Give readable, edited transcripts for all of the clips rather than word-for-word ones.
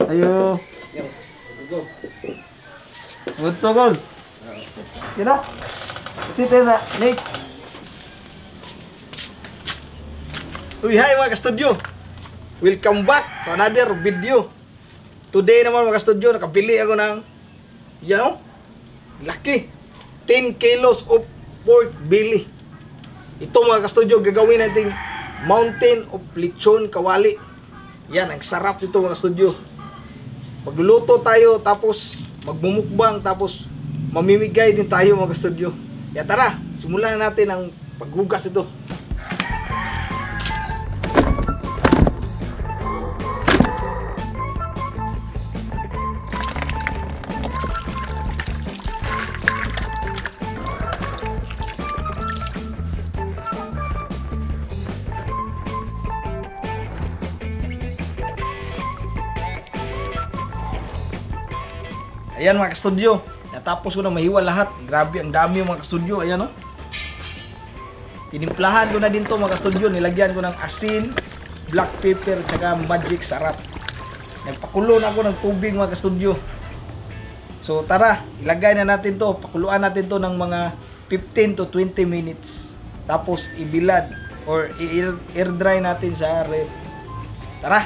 Ayo. Betul kan? Kira? Situ na, Nick. Uy, hi mga ka-studio! Welcome back to another video. Today naman mga ka-studio, nakabili ako ng laki 10 kilos of pork belly. Ito mga ka-studio, gagawin natin mountain of lechon kawali. Yan, ang sarap nito mga ka-studio. Magluluto tayo, tapos magmumukbang, tapos mamimigay din tayo mga ka-studio. Kaya tara, simulan na natin ang paghugas ito. Ayan mga ka-studio, natapos ko na mahiwa lahat. Grabe, ang dami mga ka-studio. Ayan o. Tinimplahan ko na din to mga ka-studio. Nilagyan ko ng asin, black pepper, tsaka magic sarap. Nagpakulo na ako ng tubig mga ka-studio. So tara, ilagay na natin to. Pakuluan natin to ng mga 15 to 20 minutes. Tapos ibilad or i-air dry natin sa ref. Tara!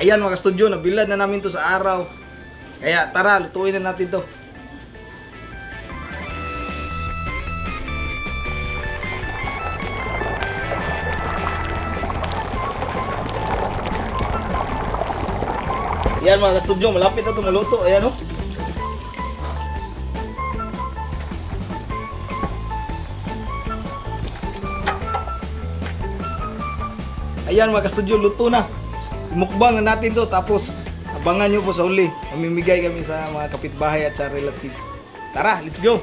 Ayan mga ka-studio, nabilad na namin to sa araw. Kaya tara, lutuin na natin to. Ayan mga ka-studio, malapit na to maluto. Ayan o. Ayan mga ka-studio, luto na. Mukbang na natin to, tapos abangan nyo po sa uli. Mamimigay kami sa mga kapitbahay at sa relatives. Tara, let's go!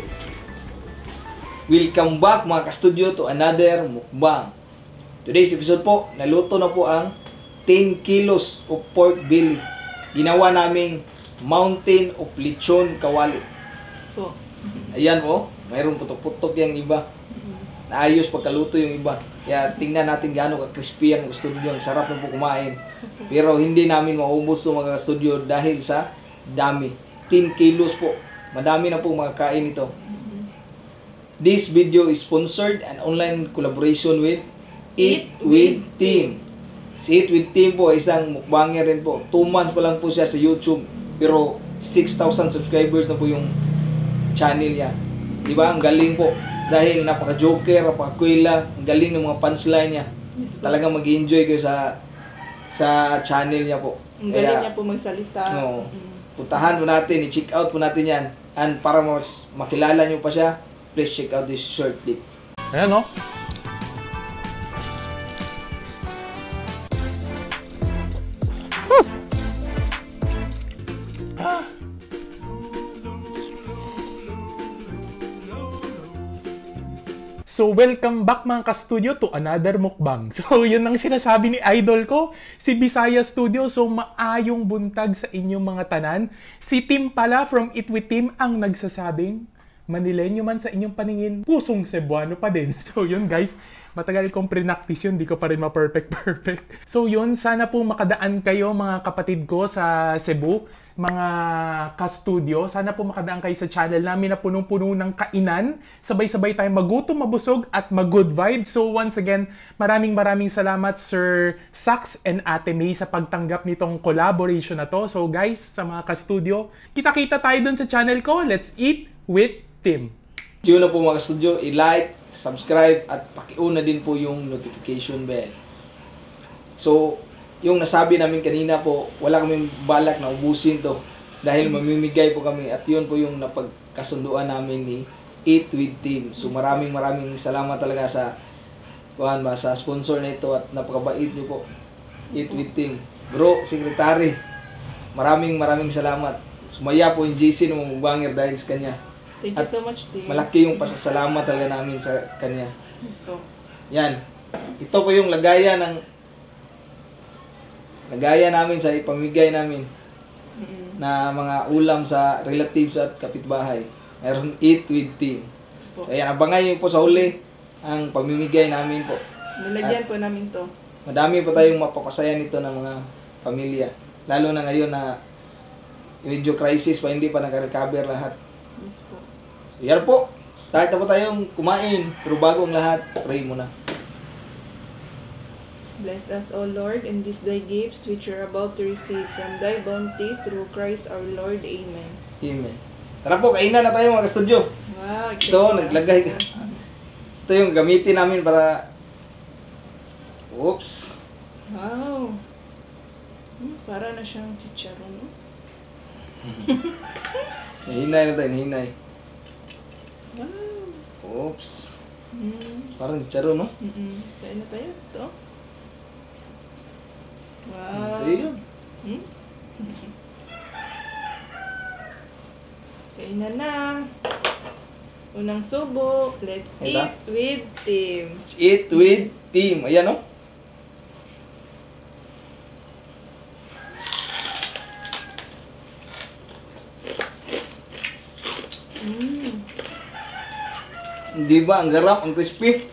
Welcome back mga ka-studio to another mukbang. Today's episode po, naluto na po ang 10 kilos of pork belly. Ginawa naming mountain of lechon kawali. Ayan po, mayroong putok-putok yung iba. Naayos pagkaluto yung iba. Kaya tingnan natin gaano ka-crispy ang studio. Ang sarap na po kumain. Pero hindi namin maubos itong mga studio dahil sa dami. 10 kilos po. Madami na po makakain ito. This video is sponsored and online collaboration with Eat With Team. Si Eat With Team po, isang mukbanger rin po. 2 months pa lang po siya sa YouTube. Pero 6,000 subscribers na po yung channel niya. Diba? Ang galing po. Dahil napaka-joker, napaka-kwela, ang galing ng mga punchline niya. Yes, talagang mag-enjoy kayo sa channel niya po. Ang galing niya po magsalita. No, puntahan po natin, i-check out po natin yan. And para mas makilala nyo pa siya, please check out this short clip. Ayan o. So, welcome back mga ka-studio to another mukbang. So, yun ang sinasabi ni idol ko, si Bisaya Studio. So, maayong buntag sa inyong mga tanan. Si Tim pala from Eat With Team ang nagsasabing, Manilenyo man sa inyong paningin, pusong Cebuano pa din. So, yun guys, matagal kong pre-practice yun, di ko pa rin ma-perfect. So, yun, sana po makadaan kayo mga kapatid ko sa Cebu, mga ka-studio. Sana po makadaan kayo sa channel namin na punong-puno ng kainan. Sabay-sabay tayong magutom, mabusog at mag-good vibes. So once again, maraming salamat Sir Sax and Ate May sa pagtanggap nitong collaboration na to. So guys, sa mga ka-studio, kita-kita tayo dun sa channel ko. Let's Eat With Tim. Yun na po mga ka-studio, i-like, subscribe at pakiuna din po yung notification bell. So, yung nasabi namin kanina po, wala kaming balak na ubusin to dahil mamimigay po kami at yun po yung napagkasunduan namin ni Eat With Team. So maraming salamat talaga sa sa sponsor na ito at napakabait niyo po, Eat With Team. Bro, secretary, maraming salamat. Sumaya po yung JC ng mukbanger dahil sa kanya. Thank you so much, Tim. Malaki yung pasasalamat talaga namin sa kanya. Yes po. Yan. Ito po yung lagayan namin sa ipamigay namin na mga ulam sa relatives at kapitbahay. Meron Eat with Team. Po. So, ayan, abangan niyo po sa huli ang pamimigay namin po. Nilagyan po namin to. Madami pa tayong mapapasaya nito ng mga pamilya. Lalo na ngayon na medyo crisis pa, hindi pa naka-recover lahat. Yes po. So, yan po. Start na po tayong kumain. Pero bago ang lahat, pray muna. Bless us, O Lord, in these thy gifts which we are about to receive from thy bounty through Christ our Lord. Amen. Amen. Tara po, kainan na tayo mga ka-studio. Wow, Ito, naglagay ka. Ito yung gamitin namin para... Oops. Wow. Para na siyang chicharon. No? Nahinay na tayo, nahinay. Wow. Oops. Mm. Parang charo, no? Kain na tayo. Ito. Wow. Ayun. Hmm? Kainan na. Unang subo. Let's Ito? eat with Tim. Let's eat with Team. Ayan, no? Di ba? Ang sarap, ang crispy.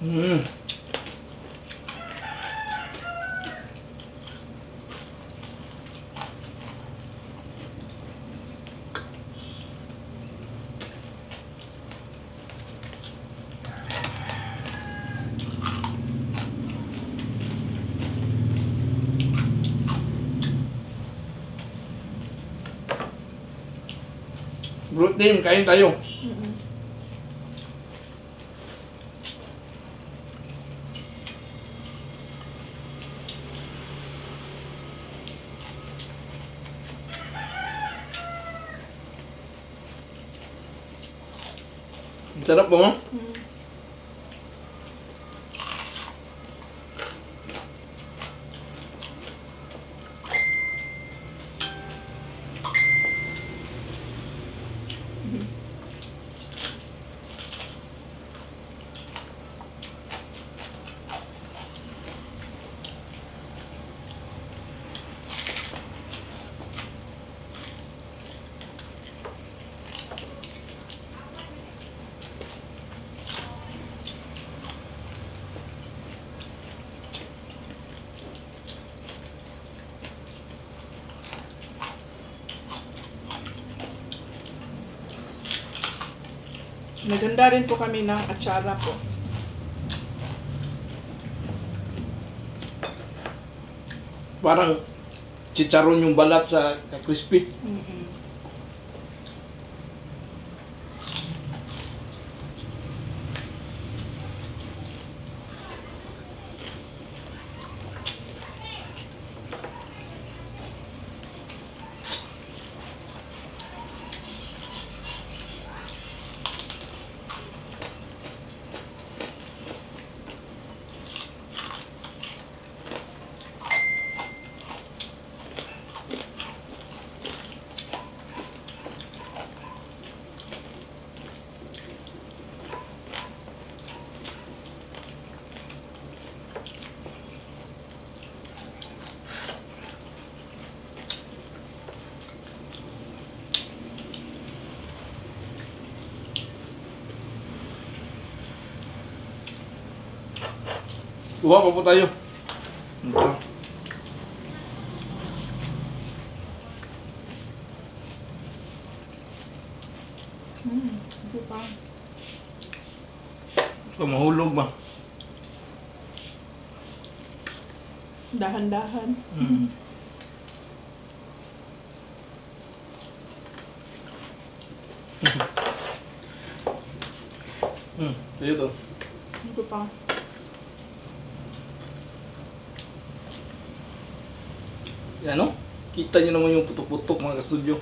Mm. Bro, Team, kain tayo. Ang sarap ba mo? Naganda rin po kami ng atsara po. Parang chicharon yung balat sa crispy. Kuha pa po tayo. Ito. Ito pa. Ito, mahulog ba? Dahan-dahan. Ito to. Ito pa. Yan, no? Kita nyo naman yung putok-putok mga ka-studio.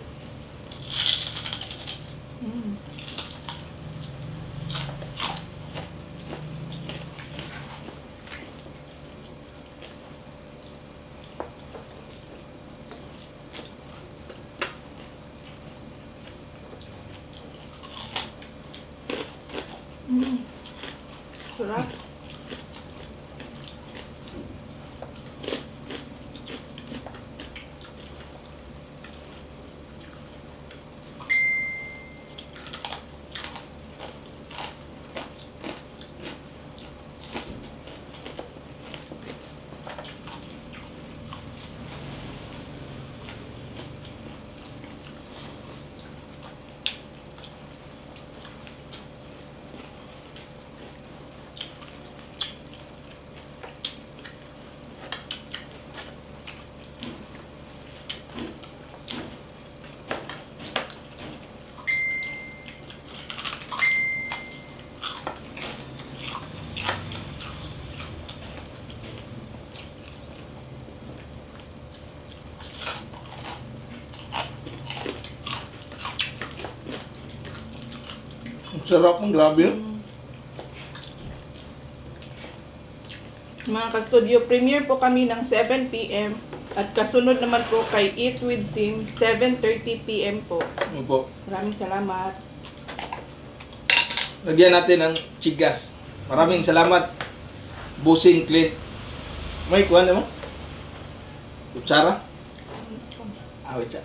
Sarap mong grabe yun. Mga ka-studio, premiere po kami ng 7 p.m. At kasunod naman po kay Eat with Team, 7:30 p.m. po. Ano po? Maraming salamat. Lagyan natin ng chigas. Maraming salamat. Busing Clint. May kuha naman? Kutsara? Wait siya.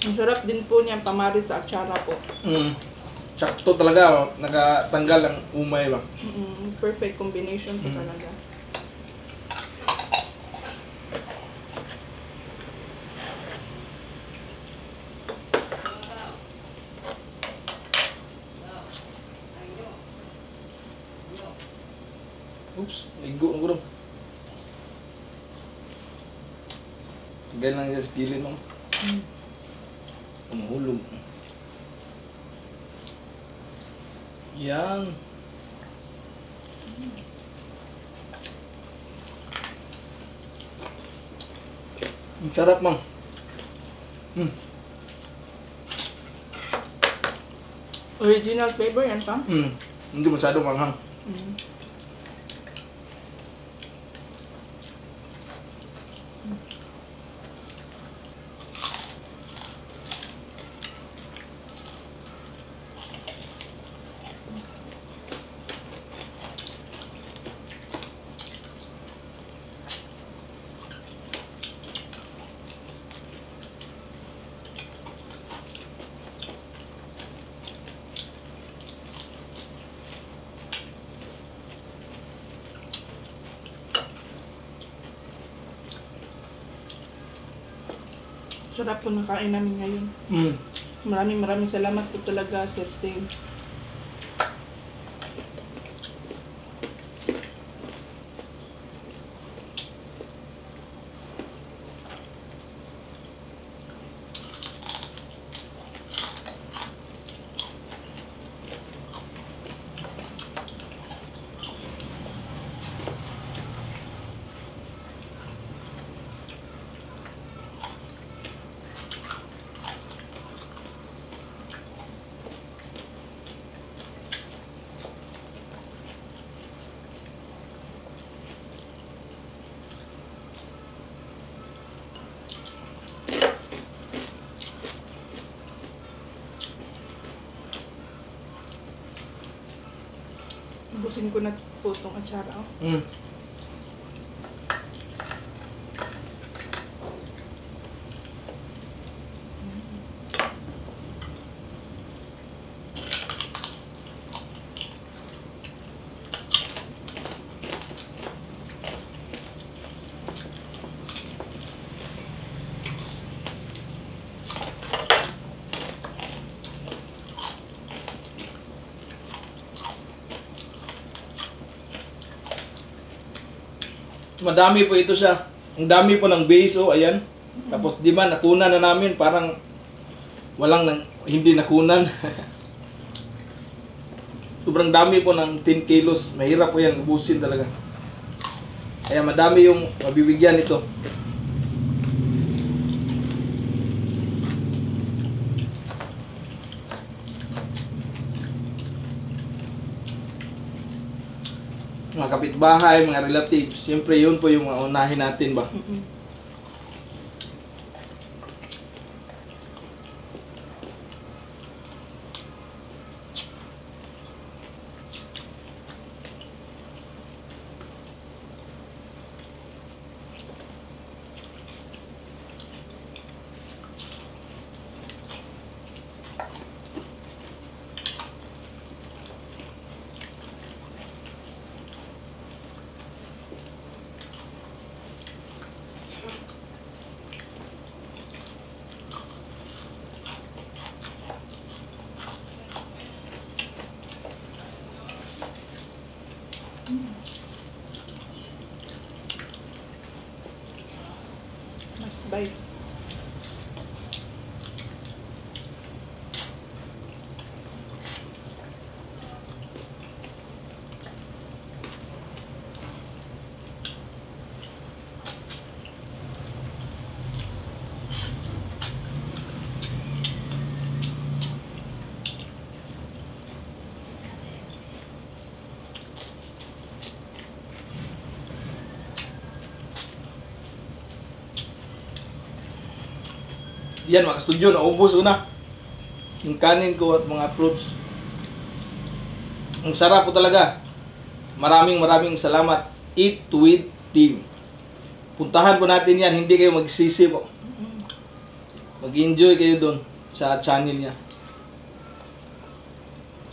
Ang sarap din po niyang pamari sa atsara po. Sakto talaga. Nakatanggal ang umay ba? Perfect combination po talaga. Oops, igo ang gulong. Tagay lang yung gilid mo. Umahulog. Yan. Ang sarap, Mang. Original flavor yan pa? Hindi masyadong manghang. Sarap po ng kain namin ngayon. Maraming salamat po talaga, Sir Tim. Ubusin ko na po itong atsara. Madami po ito siya. Ang dami po ng base, oh, ayan. Tapos, di ba, nakunan na namin. Parang walang hindi nakunan. Sobrang dami po ng 10 kilos. Mahirap po yan, ubusin talaga. Kaya madami yung mabibigyan ito. Mga kapitbahay, mga relatives, siyempre yun po yung unahin natin ba? Yan mga studio, naubos una. Yung kanin ko at mga fruits. Ang sarap po talaga. Maraming salamat. Eat with Team. Puntahan po natin yan, hindi kayo magsisi po. Mag-enjoy kayo doon sa channel niya.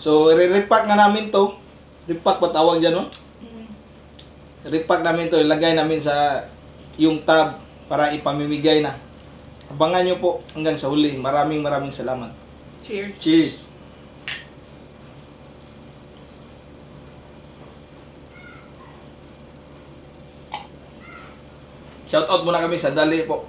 So, re-repack na namin to. Repack ba tawag dyan, no? Repack namin to, ilagay namin sa yung tab para ipamimigay na. Abangan nyo po hanggang sa huli. Maraming salamat. Cheers. Cheers! Shoutout muna kami sa Dali po.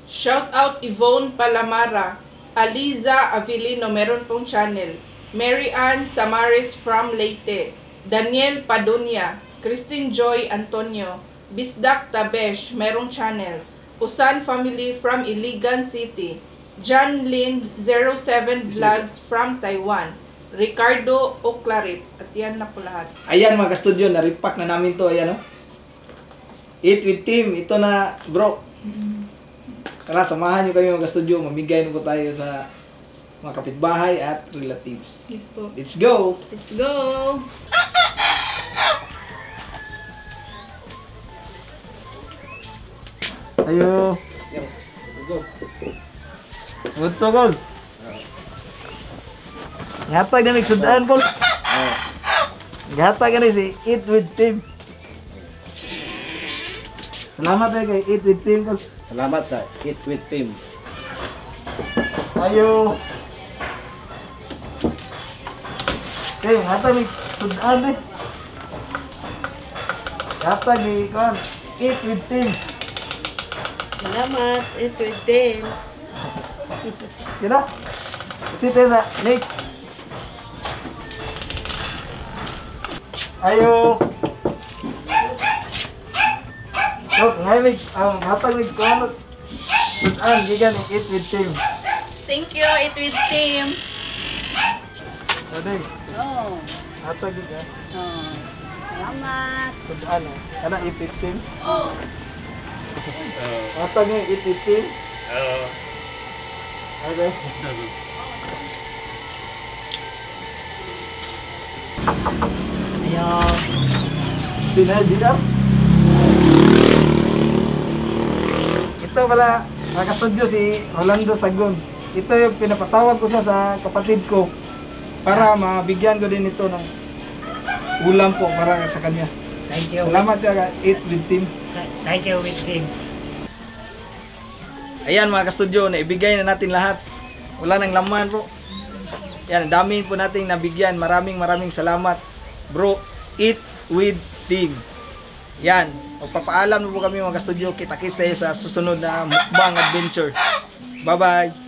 Shout out Yvonne Palamara, Aliza Avilino, meron pong channel. Mary Ann Samaris from Leyte, Daniel Padunya, Christine Joy Antonio, Bisdak Tabesh, merong channel. Usan Family from Iligan City, John Lin 07 Vlogs from Taiwan, Ricardo Oclarit, at yan na po lahat. Ayan mga ka-studio, na-repack na namin to. Ayan, no? Eat with Team. Ito na, bro. Tara, samahan nyo kami mga ka-studio. Mamigay na po tayo sa mga kapitbahay at relatives. Yes po. Let's go! Let's go! Ayo. Go. Gusto gol. Ngata gani sudan gol. Ngata gani si Eat with Team. Salamat kay Eat with Team gol. Salamat sa Eat with Team. Ayo. Okay, ngata ni sudan ni. Ngata ni kon Eat with Team. Salamat, ito din. Kira? Sit na, Nick. Ayo. Oh, ngayon ang hatag ni kono. Sudan gikan Eat with Team. Thank you, Eat with Team. Aday, Oh, hatag gikan. oh. Salamat. Sudan kana Eat with Team. Oh. Hatag ni Eat with Team. Aday. Ayo. Dinadidam. Ito pala, nakasudyo si Rolando Sagon. Ito yung pinapatawag ko siya sa kapatid ko para mabigyan ko din ito ng ulam po para sa kanya. Thank you. Salamat ka, Eat with Team. Thank you with Team. Ayan mga ka-studio, naibigay na natin lahat. Wala nang laman po. Yan, dami po nating nabigyan. Maraming salamat. Bro, Eat with Team. Yan, magpapaalam na po kami mga ka-studio. Kita-kits tayo sa susunod na mukbang adventure. Bye-bye!